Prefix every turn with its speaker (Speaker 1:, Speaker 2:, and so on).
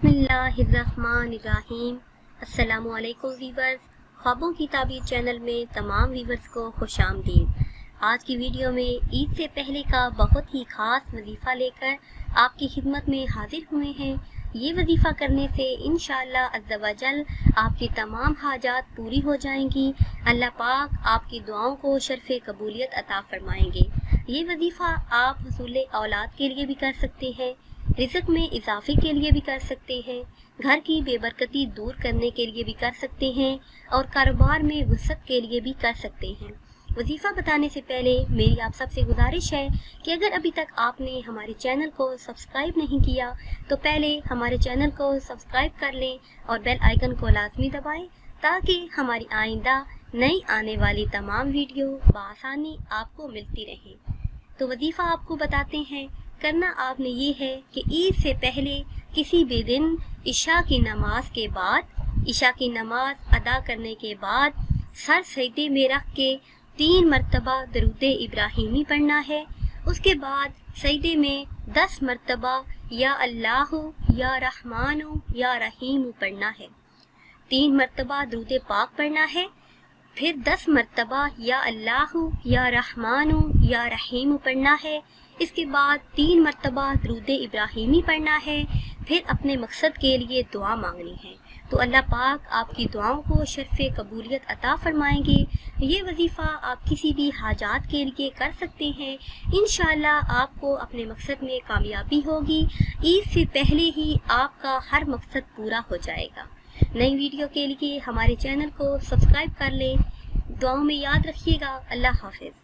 Speaker 1: बिस्मिल्लाहिर्रहमानिर्रहीम। अस्सलामु अलैकुम वीवर्स, ख्वाबों की ताबीर चैनल में तमाम वीवर्स को खुशामदीद। आज की वीडियो में ईद से पहले का बहुत ही ख़ास वजीफ़ा लेकर आपकी खिदमत में हाजिर हुए हैं। ये वजीफ़ा करने से इंशाअल्लाह अज़्ज़ा व जल आपकी तमाम हाजात पूरी हो जाएंगी। अल्लाह पाक आपकी दुआओं को शर्फ़े कबूलियत अता फरमाएंगे। ये वजीफ़ा आप हुसूल औलाद के लिए भी कर सकते हैं, रिज़्क़ में इजाफे के लिए भी कर सकते हैं, घर की बेबरकती दूर करने के लिए भी कर सकते हैं और कारोबार में वसअत के लिए भी कर सकते हैं। वजीफ़ा बताने से पहले मेरी आप सबसे गुजारिश है कि अगर अभी तक आपने हमारे चैनल को सब्सक्राइब नहीं किया तो पहले हमारे चैनल को सब्सक्राइब कर लें और बेल आइकन को लाजमी दबाएं ताकि हमारी आइंदा नई आने वाली तमाम वीडियो बआसानी आपको मिलती रहें। तो वजीफ़ा आपको बताते हैं। करना आपने ये है कि ईद से पहले किसी भी दिन इशा की नमाज के बाद, इशा की नमाज अदा करने के बाद सर सजदे में रख के 3 मरतबा दरूद इब्राहिमी पढ़ना है। उसके बाद सजदे में 10 मरतबा या अल्लाह या रहमान या रहीम पढ़ना है। 3 मरतबा दरूद पाक पढ़ना है, फिर 10 मरतबा या अल्लाह या रहमान या रहीम पढ़ना है। इसके बाद 3 मरतबा दरूद इब्राहिमी पढ़ना है, फिर अपने मकसद के लिए दुआ मांगनी है। तो अल्लाह पाक आपकी दुआओं को शर्फ़े कबूलियत अता फरमाएंगे। ये वजीफ़ा आप किसी भी हाजात के लिए कर सकते हैं। इंशाअल्लाह आपको अपने मकसद में कामयाबी होगी। ईद से पहले ही आपका हर मकसद पूरा हो जाएगा। नई वीडियो के लिए हमारे चैनल को सब्सक्राइब कर लें। दुआओं में याद रखिएगा। अल्लाह हाफ़िज़।